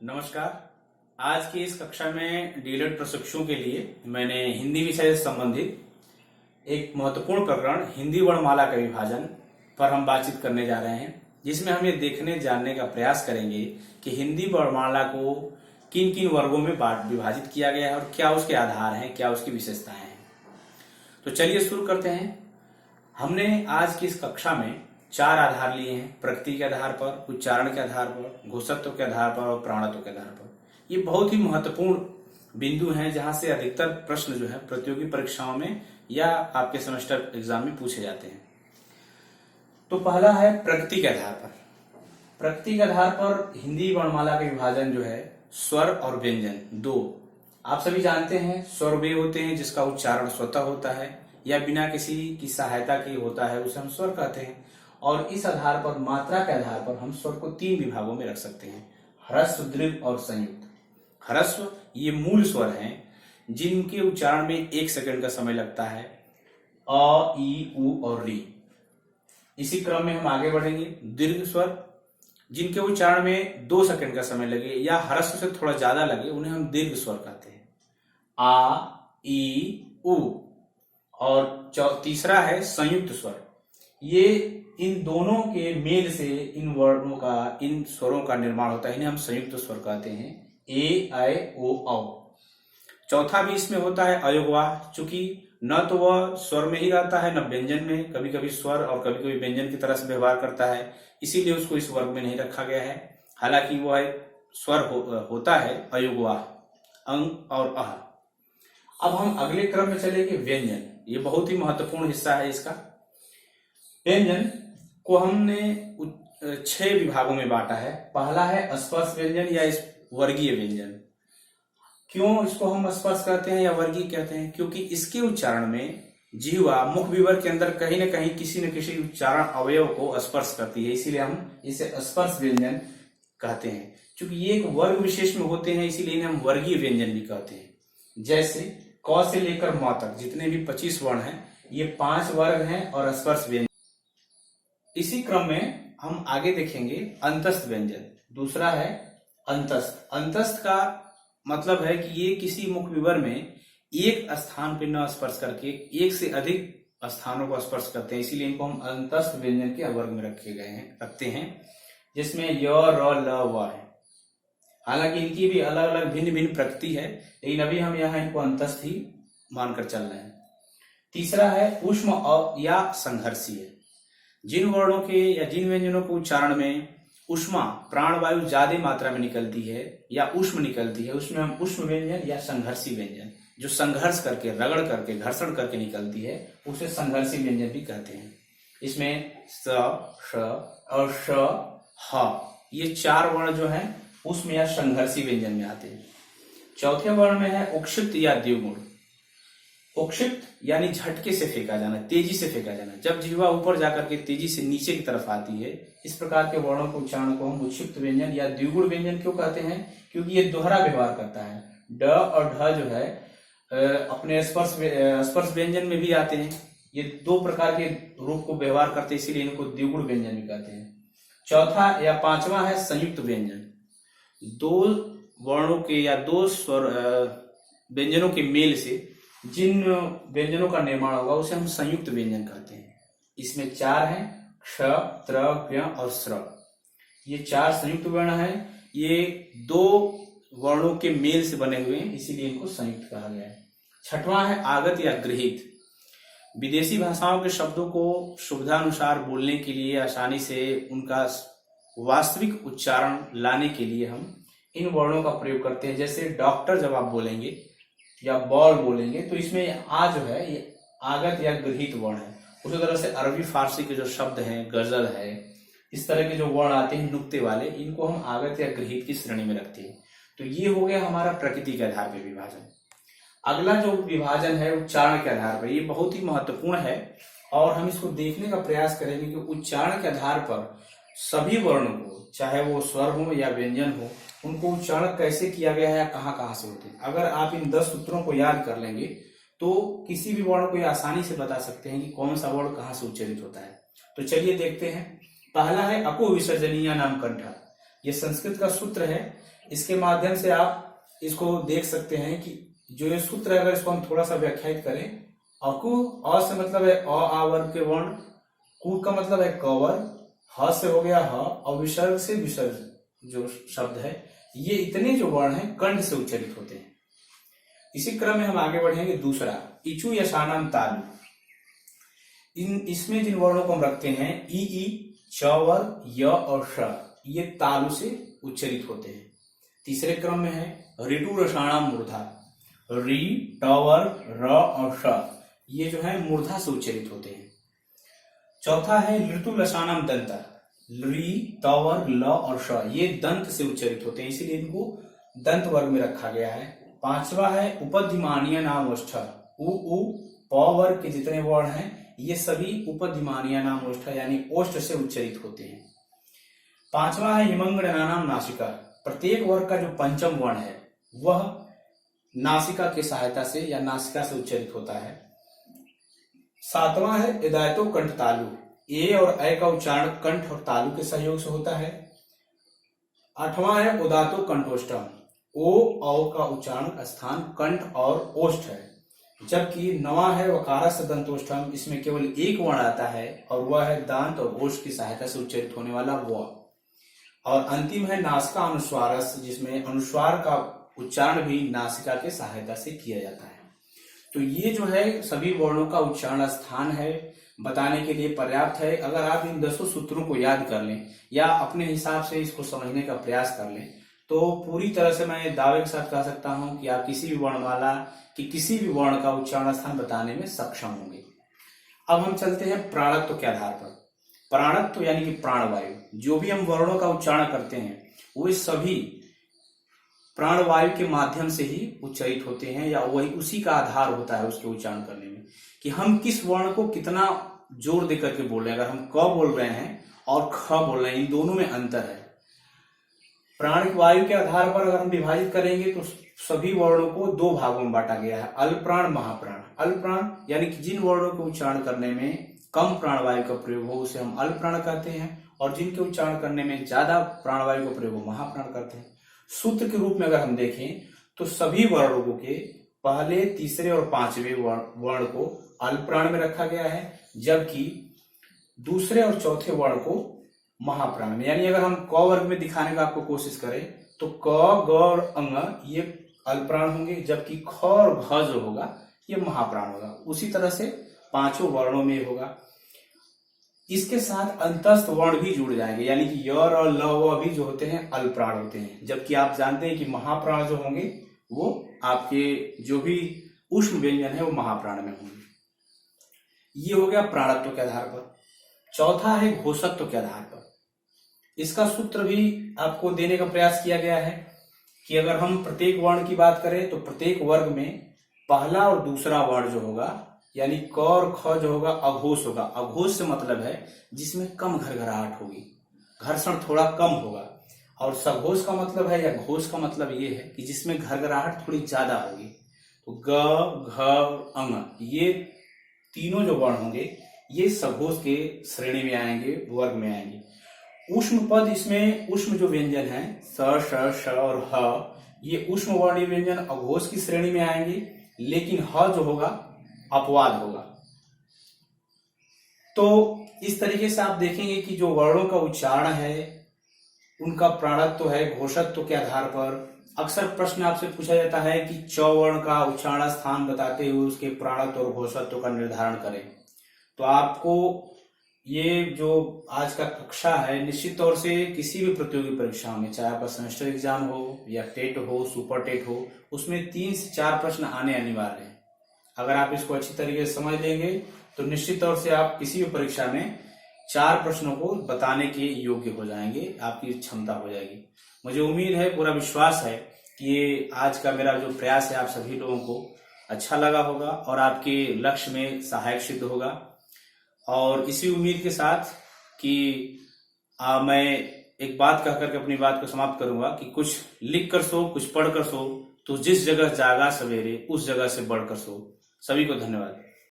नमस्कार। आज की इस कक्षा में डीएलएड प्रशिक्षुओं के लिए मैंने हिंदी विषय से संबंधित एक महत्वपूर्ण प्रकरण हिंदी वर्णमाला का विभाजन पर हम बातचीत करने जा रहे हैं, जिसमें हम ये देखने जानने का प्रयास करेंगे कि हिंदी वर्णमाला को किन किन वर्गों में विभाजित किया गया है और क्या उसके आधार हैं, क्या उसकी विशेषताएं हैं। तो चलिए शुरू करते हैं। हमने आज की इस कक्षा में 4 आधार लिए हैं: प्रकृति के आधार पर, उच्चारण के आधार पर, घोषत्व के आधार पर और प्राणत्व के आधार पर। ये बहुत ही महत्वपूर्ण बिंदु हैं जहां से अधिकतर प्रश्न जो है प्रतियोगी परीक्षाओं में या आपके सेमेस्टर एग्जाम में पूछे जाते हैं। तो पहला है प्रकृति के आधार पर। प्रकृति के आधार पर हिंदी वर्णमाला का विभाजन जो है स्वर और व्यंजन 2। आप सभी जानते हैं स्वर वे होते हैं जिसका उच्चारण स्वतः होता है या बिना किसी की सहायता के होता है, उसे हम स्वर कहते हैं। और इस आधार पर मात्रा के आधार पर हम स्वर को 3 विभागों में रख सकते हैं: ह्रस्व, दीर्घ और संयुक्त। ह्रस्व ये मूल स्वर हैं जिनके उच्चारण में 1 सेकंड का समय लगता है, अ, ई, उ और री। इसी क्रम में हम आगे बढ़ेंगे। दीर्घ स्वर जिनके उच्चारण में 2 सेकंड का समय लगे या ह्रस्व से थोड़ा ज्यादा लगे, उन्हें हम दीर्घ स्वर कहते हैं, आ, ई, उ। और तीसरा है संयुक्त स्वर। ये इन दोनों के मेल से इन वर्णों का, इन स्वरों का निर्माण होता है, इन्हें हम संयुक्त स्वर कहते हैं, ए, ऐ, ओ, औ। चौथा भी इसमें होता है अयोगवाह। चूंकि न तो वह स्वर में ही रहता है न व्यंजन में, कभी कभी स्वर और कभी कभी व्यंजन की तरह से व्यवहार करता है, इसीलिए उसको इस वर्ग में नहीं रखा गया है। हालांकि वह एक स्वर होता है अयोगवाह, अंग और अह। अब हम अगले क्रम में चलेंगे व्यंजन। ये बहुत ही महत्वपूर्ण हिस्सा है इसका। व्यंजन को हमने 6 विभागों में बांटा है। पहला है स्पर्श व्यंजन या वर्गीय व्यंजन। क्यों इसको हम स्पर्श कहते हैं या वर्गीय कहते हैं? क्योंकि इसके उच्चारण में जिह्वा मुख विवर के अंदर कहीं न कहीं किसी न किसी उच्चारण अवयव को स्पर्श करती है, इसीलिए हम इसे स्पर्श व्यंजन कहते हैं। क्योंकि ये एक वर्ग विशेष में होते हैं, इसीलिए इन्हें हम वर्गीय व्यंजन भी कहते हैं। जैसे क से लेकर म तक जितने भी 25 वर्ण हैं, ये 5 वर्ग हैं और स्पर्श व्यंजन। इसी क्रम में हम आगे देखेंगे अंतस्थ व्यंजन। दूसरा है अंतस्थ। अंतस्थ का मतलब है कि ये किसी मुख विवर में एक स्थान पर न स्पर्श करके एक से अधिक स्थानों को स्पर्श करते हैं, इसीलिए इनको हम अंतस्थ व्यंजन के वर्ग में रखते हैं, जिसमें य, र, ल, व है। हालांकि इनकी भी अलग अलग भिन्न भिन्न प्रकृति है, लेकिन अभी हम यहाँ इनको अंतस्थ ही मानकर चल रहे हैं। तीसरा है ऊष्म या संघर्षीय। जिन वर्णों के या जिन व्यंजनों के उच्चारण में ऊष्मा प्राणवायु ज्यादा मात्रा में निकलती है या ऊष्म निकलती है, उसमें हम ऊष्म व्यंजन या संघर्षी व्यंजन, जो संघर्ष करके, रगड़ करके, घर्षण करके निकलती है, उसे संघर्षी व्यंजन भी कहते हैं। इसमें स, श और श, ह ये 4 वर्ण जो हैं ऊष्म या संघर्षी व्यंजन में आते हैं। चौथे वर्ण में है उक्षिप्त या द्विगुण। उक्षिप्त यानी झटके से फेंका जाना, तेजी से फेंका जाना। जब जिह्वा ऊपर जाकर के तेजी से नीचे की तरफ आती है, इस प्रकार के वर्णों के उच्चारण को हम उक्षिप्त व्यंजन या द्विगुण व्यंजन क्यों कहते हैं? क्योंकि ये दोहरा व्यवहार करता है। ड और ढ जो है अपने स्पर्श व्यंजन में भी आते हैं। ये 2 प्रकार के रूप को व्यवहार करते हैं, इसीलिए इनको द्विगुण व्यंजन भी कहते हैं। चौथा या 5वां है संयुक्त व्यंजन। 2 वर्णों के या 2 स्वर व्यंजनों के मेल से जिन व्यंजनों का निर्माण होगा उसे हम संयुक्त व्यंजन कहते हैं। इसमें 4 हैं: क्ष, त्र, ज्ञ और स्र। ये 4 संयुक्त वर्ण हैं। ये 2 वर्णों के मेल से बने हुए हैं, इसीलिए इनको संयुक्त कहा गया है। 6वां है आगत या गृहीत। विदेशी भाषाओं के शब्दों को सुविधानुसार बोलने के लिए, आसानी से उनका वास्तविक उच्चारण लाने के लिए हम इन वर्णों का प्रयोग करते हैं। जैसे डॉक्टर जब आप बोलेंगे या बॉल बोलेंगे तो इसमें आ जो है ये आगत या गृहीत वर्ण है। उसी तरह से अरबी फारसी के जो शब्द हैं, गजल है, इस तरह के जो वर्ण आते हैं नुक्ते वाले, इनको हम आगत या गृहीत की श्रेणी में रखते हैं। तो ये हो गया हमारा प्रकृति के आधार पर विभाजन। अगला जो विभाजन है उच्चारण के आधार पर, ये बहुत ही महत्वपूर्ण है और हम इसको देखने का प्रयास करेंगे कि उच्चारण के आधार पर सभी वर्णों को, चाहे वो स्वर हो या व्यंजन हो, उनको उच्चारण कैसे किया गया है या कहाँ से होते हैं। अगर आप इन 10 सूत्रों को याद कर लेंगे तो किसी भी वर्ण को ये आसानी से बता सकते हैं कि कौन सा वर्ण कहाँ से उच्चारित होता है। तो चलिए देखते हैं। पहला है अपो विसर्जनीय नाम कंठ। ये संस्कृत का सूत्र है। इसके माध्यम से आप इसको देख सकते हैं कि जो ये सूत्र है, अगर इसको हम थोड़ा सा व्याख्यायित करें, अकु, अ से मतलब है अ आ वर्ग के वर्ण, कु का मतलब है क वर्ग, ह से हो गया ह, और विसर्ग से विसर्ग जो शब्द है, ये इतने जो वर्ण हैं कंठ से उच्चारित होते हैं। इसी क्रम में हम आगे बढ़ेंगे। दूसरा, इचु यशानाम तालु। इसमें जिन वर्णों को हम रखते हैं ई, च वर्ग, य और श, ये तालु से उच्चारित होते हैं। तीसरे क्रम में है ऋतु रसाणाम मूर्धा। री, ट वर्ग, र और श, ये जो है मूर्धा से उच्चारित होते हैं। चौथा है ऋतु लसानाम दंता। री, त वर्ग, ल और श, ये दंत से उच्चारित होते हैं, इसीलिए इनको दंत वर्ग में रखा गया है। पांचवा है उपधिमानीय नाम ओष्ठ। उ, प वर्ग के जितने वर्ण हैं ये सभी उपधिमानीय नाम ओष्ठ यानी ओष्ठ से उच्चारित होते हैं। पांचवा है हिमंगणा नाम नासिका। प्रत्येक वर्ग का जो पंचम वर्ण है वह नासिका की सहायता से या नासिका से उच्चारित होता है। सातवां है इदायतो कंठ तालु। ए और ए का उच्चारण कंठ और तालु के सहयोग से होता है। आठवां है उदातो कंठोष्टम। ओ, औ का उच्चारण स्थान कंठ और ओष्ठ है। जबकि नवा है वकारस्य दंतोष्ठम, इसमें केवल एक वर्ण आता है और वह है दांत और ओष्ठ की सहायता से उच्चारित होने वाला व। और अंतिम है नासिका अनुस्वारस, जिसमें अनुस्वार का उच्चारण भी नासिका के सहायता से किया जाता है। तो ये जो है सभी वर्णों का उच्चारण स्थान है बताने के लिए पर्याप्त है। अगर आप इन 10 सूत्रों को याद कर लें या अपने हिसाब से इसको समझने का प्रयास कर लें तो पूरी तरह से मैं दावे के साथ कह सकता हूं कि आप किसी भी वर्णमाला की किसी भी वर्ण का उच्चारण स्थान बताने में सक्षम होंगे। अब हम चलते हैं प्राणत्व के आधार पर। प्राणत्व यानी कि प्राणवायु, जो भी हम वर्णों का उच्चारण करते हैं वो सभी प्राणवायु के माध्यम से ही उच्चारित होते हैं, या वही उसी का आधार होता है उसके उच्चारण करने में कि हम किस वर्ण को कितना जोर देकर के बोल रहे हैं। अगर हम क बोल रहे हैं और ख बोल रहे हैं, इन दोनों में अंतर है। प्राण वायु के आधार पर अगर हम विभाजित करेंगे तो सभी वर्णों को 2 भागों में बांटा गया है, अल्प प्राण, महाप्राण। अल्प प्राण यानी कि जिन वर्णों के उच्चारण करने में कम प्राणवायु का प्रयोग हो उसे हम अल्प प्राण कहते हैं, और जिनके उच्चारण करने में ज्यादा प्राणवायु का प्रयोग हो महाप्राण करते हैं। सूत्र के रूप में अगर हम देखें तो सभी वर्णों के पहले, तीसरे और पांचवें वर्ण को अल्प प्राण में रखा गया है, जबकि दूसरे और चौथे वर्ण को महाप्राण में। यानी अगर हम क वर्ग में दिखाने का आपको कोशिश करें तो क, ग और अंग ये अल्प प्राण होंगे, जबकि ख और घ जो होगा ये महाप्राण होगा। उसी तरह से पांचों वर्णों में होगा। इसके साथ अंतस्थ वर्ण भी जुड़ जाएंगे, यानी कि य और ल व भी जो होते हैं अल्प प्राण होते हैं, जबकि आप जानते हैं कि महाप्राण जो होंगे वो आपके जो भी उष्ण व्यंजन है वो महाप्राण में होंगे। ये हो गया प्राणत्व के आधार पर। चौथा है घोषत्व के आधार पर। इसका सूत्र भी आपको देने का प्रयास किया गया है कि अगर हम प्रत्येक वर्ण की बात करें तो प्रत्येक वर्ग में पहला और दूसरा वर्ण जो होगा यानी क और ख जो होगा अघोष होगा। अघोष से मतलब है जिसमें कम घरघराहट होगी, घर्षण थोड़ा कम होगा। और सघोष का मतलब है या घोष का मतलब ये है कि जिसमें घरघराहट थोड़ी ज्यादा होगी। तो ग, घ, अंग ये तीनों जो वर्ण होंगे ये सघोष के श्रेणी में आएंगे, वर्ग में आएंगे। उष्म पद, इसमें उष्म जो व्यंजन है स, श, श और ह, ये उष्म वर्णीय व्यंजन अघोष की श्रेणी में आएंगे, लेकिन ह जो होगा अपवाद होगा। तो इस तरीके से आप देखेंगे कि जो वर्णों का उच्चारण है उनका प्राणत्व है घोषत्व के आधार पर। अक्सर प्रश्न आपसे पूछा जाता है कि च वर्ण का उच्चारण स्थान बताते हुए उसके प्राणत्व और घोषत्व का निर्धारण करें। तो आपको ये जो आज का कक्षा है निश्चित तौर से किसी भी प्रतियोगी परीक्षा में, चाहे आपका सेमेस्टर एग्जाम हो या टेट हो, सुपर टेट हो, उसमें 3 से 4 प्रश्न आने अनिवार्य है। अगर आप इसको अच्छी तरीके से समझ लेंगे तो निश्चित तौर से आप किसी भी परीक्षा में 4 प्रश्नों को बताने के योग्य हो जाएंगे, आपकी क्षमता हो जाएगी। मुझे उम्मीद है, पूरा विश्वास है कि ये आज का मेरा जो प्रयास है आप सभी लोगों को अच्छा लगा होगा और आपके लक्ष्य में सहायक सिद्ध होगा। और इसी उम्मीद के साथ कि मैं एक बात कह करके अपनी बात को समाप्त करूंगा कि कुछ लिख कर सो, कुछ पढ़ कर सो, तो जिस जगह जागा सवेरे उस जगह से बढ़कर सो। सभी को धन्यवाद।